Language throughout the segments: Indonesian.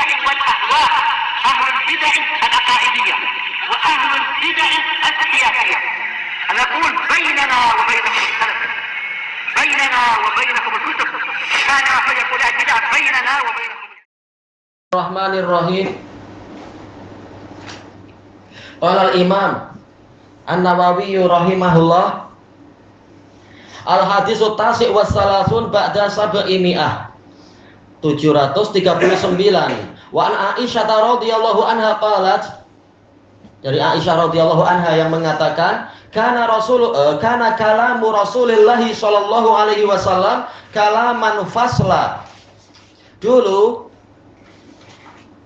البدع والأهواء، أهل البدع العقائدية وأهل البدع السياسية. نقول بيننا وبينكم السلف، بيننا وبينكم الكتب، كان فيقول البدع بيننا وبينكم. الرحمن الرحيم. قال الإمام النووي rahimahullah, al-haditsu tasi' wa salasun ba'da sab'imi'ah, 739. Wa an Aisyah radhiyallahu anha qalat, dari Aisyah radhiyallahu anha yang mengatakan, kana kalamu Rasulillah sallallahu alaihi wasallam kalaman fasla. Dulu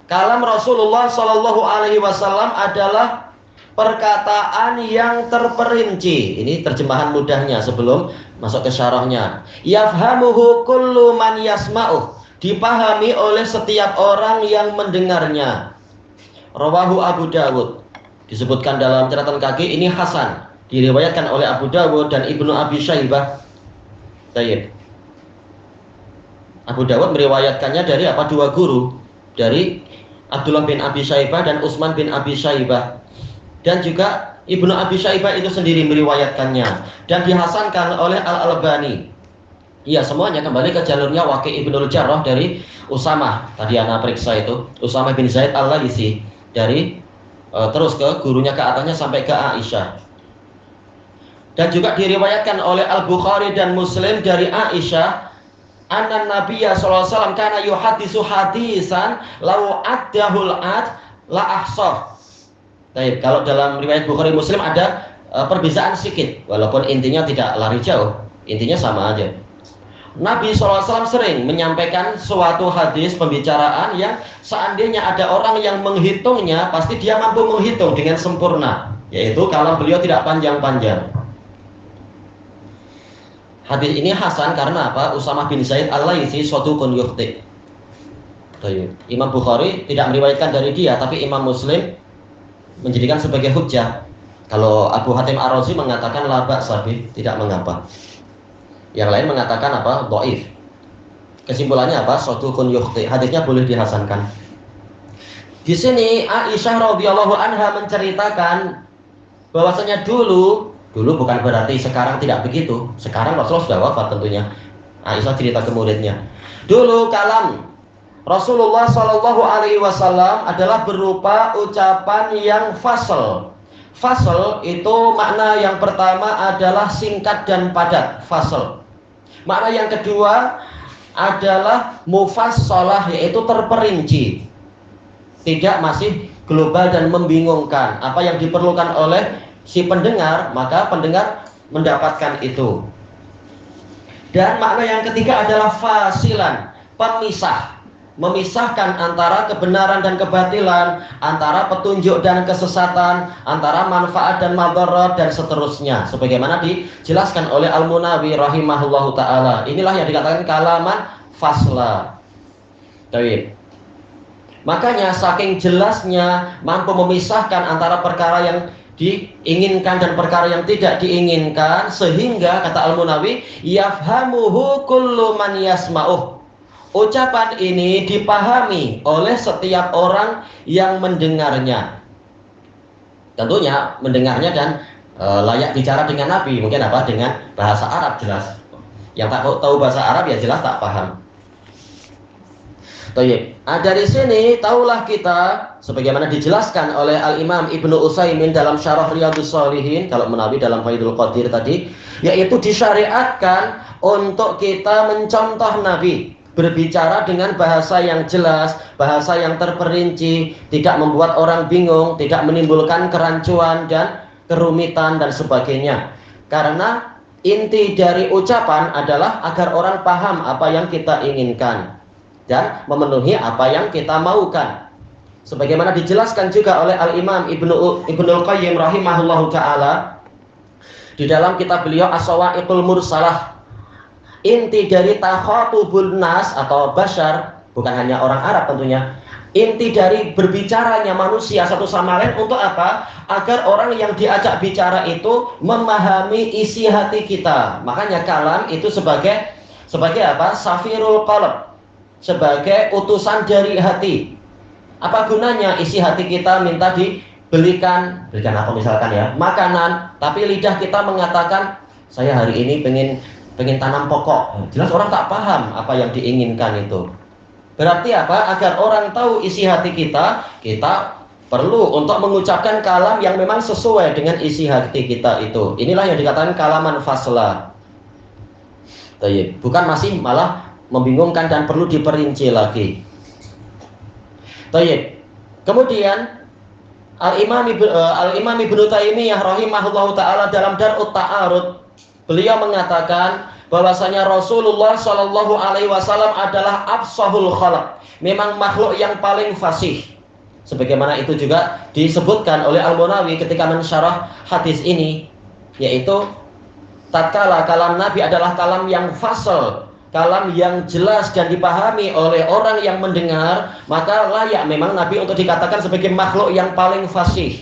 kalam Rasulullah sallallahu alaihi wasallam adalah perkataan yang terperinci. Ini terjemahan mudahnya sebelum masuk ke syarahnya. Yafhamuhu kullu man yasma'uh, dipahami oleh setiap orang yang mendengarnya. Rawahu Abu Dawud. Disebutkan dalam catatan kaki ini hasan, diriwayatkan oleh Abu Dawud dan Ibnu Abi Syaibah. Baik. Abu Dawud meriwayatkannya dari dua guru, dari Abdullah bin Abi Syaibah dan Utsman bin Abi Syaibah. Dan juga Ibnu Abi Syaibah itu sendiri meriwayatkannya dan dihasankan oleh Al-Albani. Iya, semuanya kembali ke jalurnya Waqi' Ibnul Jarrah dari Usamah. Tadi ana periksa itu, Usamah bin Zaid Al-Laisi, dari terus ke gurunya ke atasnya sampai ke Aisyah. Dan juga diriwayatkan oleh Al-Bukhari dan Muslim dari Aisyah, anna Nabiyya sallallahu alaihi wasallam kana yuhaddisu hadisan law addahul ad la ahsah. Baik, kalau dalam riwayat Bukhari Muslim ada perbedaan sedikit, walaupun intinya tidak lari jauh, intinya sama aja. Nabi SAW sering menyampaikan suatu hadis pembicaraan yang seandainya ada orang yang menghitungnya, pasti dia mampu menghitung dengan sempurna, yaitu kalau beliau tidak panjang-panjang. Hadis ini hasan karena apa? Usamah bin Zaid Al-Laisi shadukun yukhti. Imam Bukhari tidak meriwayatkan dari dia, tapi Imam Muslim menjadikan sebagai hujjah. Kalau Abu Hatim Ar-Razi mengatakan la ba'sa bih, tidak mengapa. Yang lain mengatakan dhaif. Kesimpulannya shadukun yukhti. Hadisnya boleh dihasankan. Di sini Aisyah radhiyallahu anha menceritakan bahwasanya dulu bukan berarti sekarang tidak begitu. Sekarang Rasulullah sudah wafat tentunya. Aisyah cerita ke muridnya. Dulu kalam Rasulullah Shallallahu Alaihi Wasallam adalah berupa ucapan yang fasl. Fasl itu makna yang pertama adalah singkat dan padat. Fasl. Makna yang kedua adalah mufassalah, yaitu terperinci. Tidak masih global dan membingungkan. Apa yang diperlukan oleh si pendengar, maka pendengar mendapatkan itu. Dan makna yang ketiga adalah fasilan, pemisah. Memisahkan antara kebenaran dan kebatilan, antara petunjuk dan kesesatan, antara manfaat dan madarat dan seterusnya, sebagaimana dijelaskan oleh Al-Munawi rahimahullahu taala. Inilah yang dikatakan kalaman fasla. Baik. Makanya saking jelasnya mampu memisahkan antara perkara yang diinginkan dan perkara yang tidak diinginkan, sehingga kata Al-Munawi yafhamuhu kullu man yasma'uh. Ucapan ini dipahami oleh setiap orang yang mendengarnya. Tentunya mendengarnya dan layak bicara dengan Nabi. Mungkin dengan bahasa Arab jelas. Yang tak tahu bahasa Arab ya jelas tak paham. Dari sini tahulah kita, sebagaimana dijelaskan oleh Al-Imam Ibnu Utsaimin dalam Syarah Riyadhus Shalihin, kalau Munawi dalam Faidul Qadir tadi, yaitu disyariatkan untuk kita mencontoh Nabi, berbicara dengan bahasa yang jelas, bahasa yang terperinci, tidak membuat orang bingung, tidak menimbulkan kerancuan dan kerumitan dan sebagainya. Karena inti dari ucapan adalah agar orang paham apa yang kita inginkan dan memenuhi apa yang kita maukan. Sebagaimana dijelaskan juga oleh Al-Imam Ibnul Qayyim rahimahullahu ta'ala di dalam kitab beliau As-Sawa'iqul Mursalah. Inti dari takhatubun nas atau bashar, bukan hanya orang Arab tentunya, inti dari berbicaranya manusia satu sama lain untuk apa? Agar orang yang diajak bicara itu memahami isi hati kita. Makanya kalam itu sebagai apa? Safirul qalb, sebagai utusan dari hati. Apa gunanya isi hati kita minta belikan apa misalkan ya, makanan, tapi lidah kita mengatakan saya hari ini pengen tanam pokok. Jelas orang tak paham apa yang diinginkan itu. Berarti apa? Agar orang tahu isi hati kita, kita perlu untuk mengucapkan kalam yang memang sesuai dengan isi hati kita itu. Inilah yang dikatakan kalaman fasla. Bukan masih malah membingungkan dan perlu diperinci lagi. Kemudian Al-Imam Ibnu Taimiyah rahimahullahu taala dalam Dar'ut Ta'arud, beliau mengatakan bahwasanya Rasulullah Shallallahu alaihi wasallam adalah afsahul khalq, memang makhluk yang paling fasih. Sebagaimana itu juga disebutkan oleh Al-Munawi ketika mensyarah hadis ini, yaitu tatkala kalam Nabi adalah kalam yang fasal, kalam yang jelas dan dipahami oleh orang yang mendengar, maka layak memang Nabi untuk dikatakan sebagai makhluk yang paling fasih.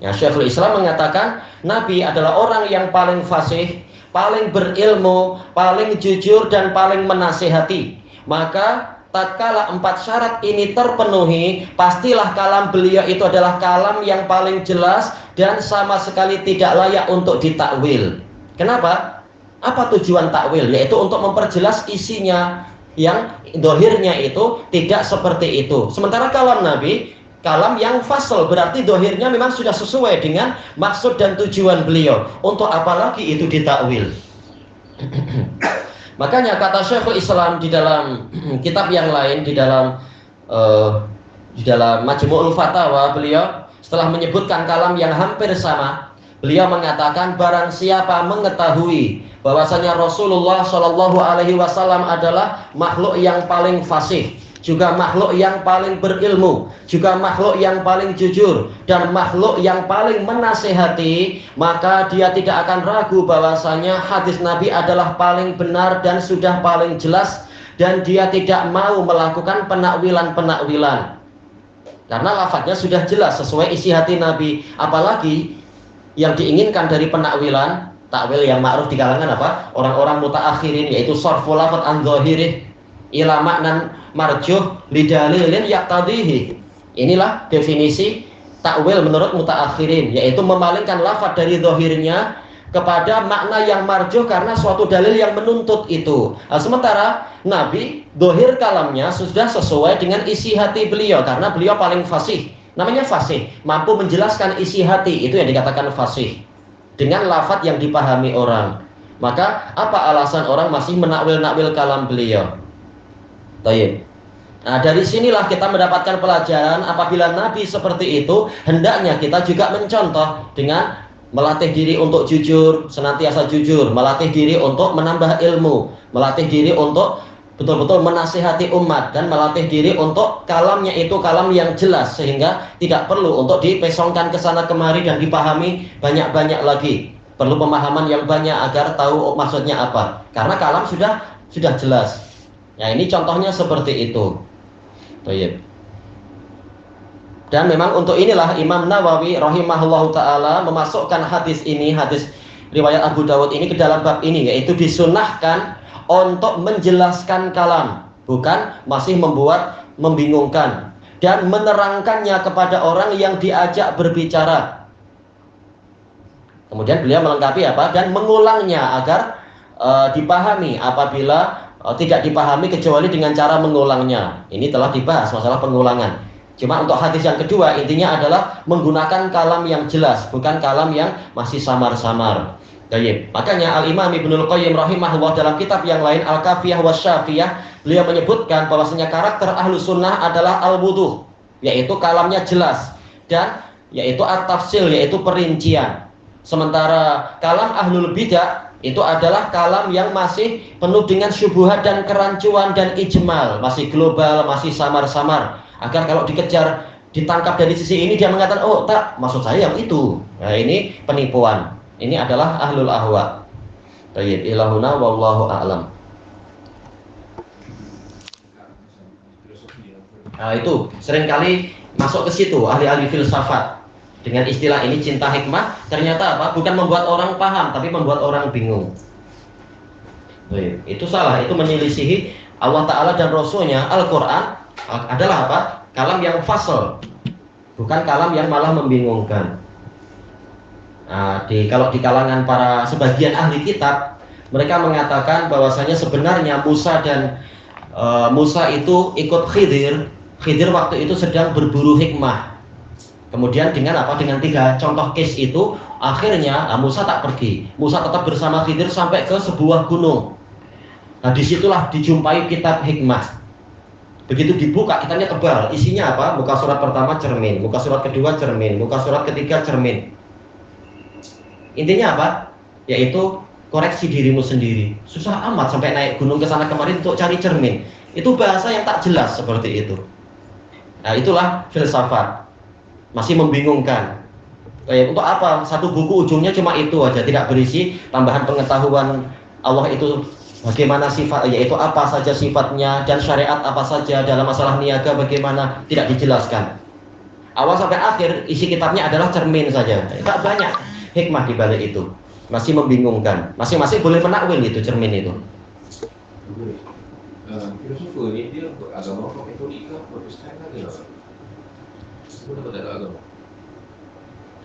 Ya, Syekhul Islam mengatakan Nabi adalah orang yang paling fasih, paling berilmu, paling jujur dan paling menasihati. Maka tatkala 4 syarat ini terpenuhi, pastilah kalam beliau itu adalah kalam yang paling jelas dan sama sekali tidak layak untuk ditakwil. Kenapa? Apa tujuan takwil? Yaitu untuk memperjelas isinya yang dohirnya itu tidak seperti itu. Sementara kalam Nabi, kalam yang fasal, berarti dohirnya memang sudah sesuai dengan maksud dan tujuan beliau. Untuk apa lagi itu ditakwil? Makanya kata Syekhul Islam di dalam kitab yang lain, di dalam Majmu'ul Fatawa, beliau setelah menyebutkan kalam yang hampir sama, beliau mengatakan barang siapa mengetahui bahwasanya Rasulullah Shallallahu alaihi wasallam adalah makhluk yang paling fasih, juga makhluk yang paling berilmu, juga makhluk yang paling jujur dan makhluk yang paling menasehati, maka dia tidak akan ragu bahwasanya hadis Nabi adalah paling benar dan sudah paling jelas, dan dia tidak mau melakukan penakwilan-penakwilan karena lafadznya sudah jelas sesuai isi hati Nabi. Apalagi yang diinginkan dari penakwilan, takwil yang ma'ruf di kalangan apa? Orang-orang mutaakhirin, yaitu sarful lafadz an dzahirih ila maknan marjuh lidalilin yaqtadhihi. Inilah definisi takwil menurut mutaakhirin, yaitu memalingkan lafadz dari zahirnya kepada makna yang marjuh karena suatu dalil yang menuntut itu. Nah, sementara Nabi zahir kalamnya sudah sesuai dengan isi hati beliau karena beliau paling fasih. Namanya fasih, mampu menjelaskan isi hati, itu yang dikatakan fasih dengan lafadz yang dipahami orang. Maka apa alasan orang masih menakwil-nakwil kalam beliau? Nah, dari sinilah kita mendapatkan pelajaran apabila Nabi seperti itu, hendaknya kita juga mencontoh dengan melatih diri untuk jujur, senantiasa jujur, melatih diri untuk menambah ilmu, melatih diri untuk betul-betul menasihati umat, dan melatih diri untuk kalamnya itu kalam yang jelas sehingga tidak perlu untuk dipesongkan ke sana kemari dan dipahami banyak-banyak lagi. Perlu pemahaman yang banyak agar tahu maksudnya apa. Karena kalam sudah jelas. Ya, ini contohnya seperti itu. Dan memang untuk inilah Imam Nawawi rahimahullahu taala memasukkan hadis ini, hadis riwayat Abu Dawud ini ke dalam bab ini, yaitu disunahkan untuk menjelaskan kalam, bukan masih membuat membingungkan, dan menerangkannya kepada orang yang diajak berbicara. Kemudian beliau melengkapi apa? Dan mengulangnya agar dipahami apabila tidak dipahami kecuali dengan cara mengulangnya. Ini telah dibahas masalah pengulangan. Cuma untuk hadis yang kedua intinya adalah menggunakan kalam yang jelas, bukan kalam yang masih samar-samar. Makanya Al-Imam Ibnul Qayyim rahimahullah dalam kitab yang lain Al-Kafiyah Wasyafiyah, beliau menyebutkan bahwasanya karakter ahlu sunnah adalah al-wuduh, yaitu kalamnya jelas, dan yaitu at-tafsil, yaitu perincian. Sementara kalam ahlul bidah itu adalah kalam yang masih penuh dengan syubhat dan kerancuan dan ijmal, masih global, masih samar-samar, agar kalau dikejar ditangkap dari sisi ini dia mengatakan, oh tak, maksud saya yang itu. Nah, ini penipuan. Ini adalah ahlul ahwa. Tayyib, ilahuna wallahu a'lam. Nah, itu seringkali masuk ke situ ahli-ahli filsafat dengan istilah ini cinta hikmah, ternyata apa? Bukan membuat orang paham, tapi membuat orang bingung. Itu salah, itu menyelisihi Allah Ta'ala dan Rasulnya. Al-Quran adalah apa? kalam yang fasl, bukan kalam yang malah membingungkan. Nah, kalau di kalangan para sebagian ahli kitab, mereka mengatakan bahwasanya sebenarnya Musa itu ikut Khidir. Khidir waktu itu sedang berburu hikmah. Kemudian dengan apa? Dengan 3 contoh case itu, akhirnya Musa tak pergi. Musa tetap bersama Khidir sampai ke sebuah gunung. Nah, disitulah dijumpai kitab hikmah. Begitu dibuka, kitabnya tebal. Isinya apa? Muka surat pertama cermin, muka surat kedua cermin, muka surat ketiga cermin. Intinya apa? Yaitu koreksi dirimu sendiri. Susah amat sampai naik gunung ke sana kemarin untuk cari cermin. Itu bahasa yang tak jelas seperti itu. Nah, itulah filsafat. Masih membingungkan. Untuk apa? Satu buku ujungnya cuma itu aja, tidak berisi tambahan pengetahuan Allah itu bagaimana sifat, yaitu apa saja sifatnya dan syariat apa saja dalam masalah niaga bagaimana, tidak dijelaskan. Awal sampai akhir isi kitabnya adalah cermin saja. Tak banyak hikmah di balik itu. Masih membingungkan. Masing-masing boleh menakwil itu cermin itu. Filosofer ini dia beragama Katolik ke Protestan ke apa? Sudah pada agama.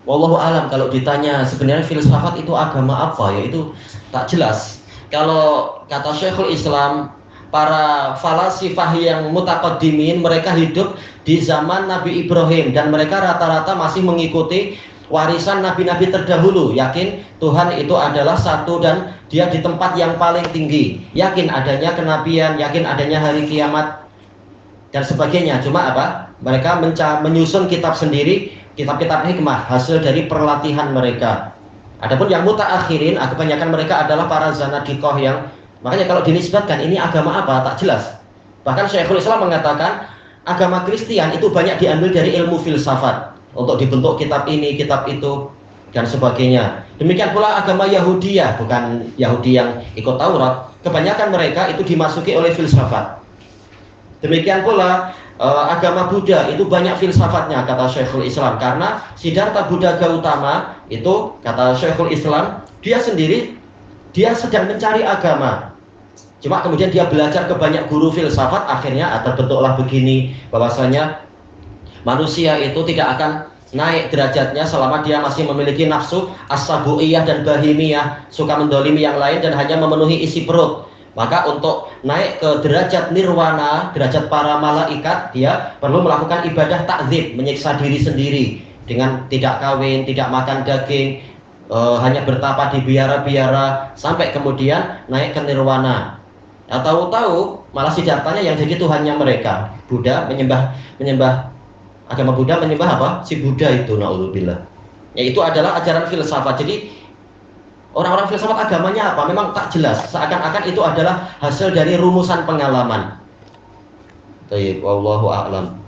Wallahu alam, kalau ditanya sebenarnya filsafat itu agama apa, ya itu tak jelas. Kalau kata Syekhul Islam, para falasifah yang mutaqaddimin, mereka hidup di zaman Nabi Ibrahim dan mereka rata-rata masih mengikuti warisan nabi-nabi terdahulu, yakin Tuhan itu adalah satu dan dia di tempat yang paling tinggi, yakin adanya kenabian, yakin adanya hari kiamat dan sebagainya. Cuma apa? Mereka menyusun kitab sendiri, kitab-kitab hikmah hasil dari perlatihan mereka. Adapun yang mutaakhirin, kebanyakan mereka adalah para zanadiqah yang, makanya kalau dinisbatkan ini agama apa tak jelas. Bahkan Syekhul Islam mengatakan agama Kristen itu banyak diambil dari ilmu filsafat untuk dibentuk kitab ini, kitab itu dan sebagainya. Demikian pula agama Yahudiyah, bukan Yahudi yang ikut Taurat, kebanyakan mereka itu dimasuki oleh filsafat. Demikian pula agama Buddha itu banyak filsafatnya, kata Syekhul Islam, karena Siddhartha Buddha Gautama itu, kata Syekhul Islam, dia sendiri dia sedang mencari agama. Cuma kemudian dia belajar ke banyak guru filsafat, akhirnya terbentuklah begini, bahwasanya manusia itu tidak akan naik derajatnya selama dia masih memiliki nafsu as-sabu'iyah dan bahimiyah, suka mendolimi yang lain dan hanya memenuhi isi perut. Maka untuk naik ke derajat nirwana, derajat para malaikat, dia perlu melakukan ibadah takzib, menyiksa diri sendiri dengan tidak kawin, tidak makan daging, hanya bertapa di biara-biara sampai kemudian naik ke nirwana. Nah, tahu-tahu malah Siddharthanya yang jadi Tuhannya mereka. Buddha menyembah agama Buddha menyembah apa? Si Buddha itu, naudzubillah. Ya, itu adalah ajaran filsafat. Jadi orang-orang filsafat agamanya apa? Memang tak jelas. Seakan-akan itu adalah hasil dari rumusan pengalaman. Baik, wallahu a'lam.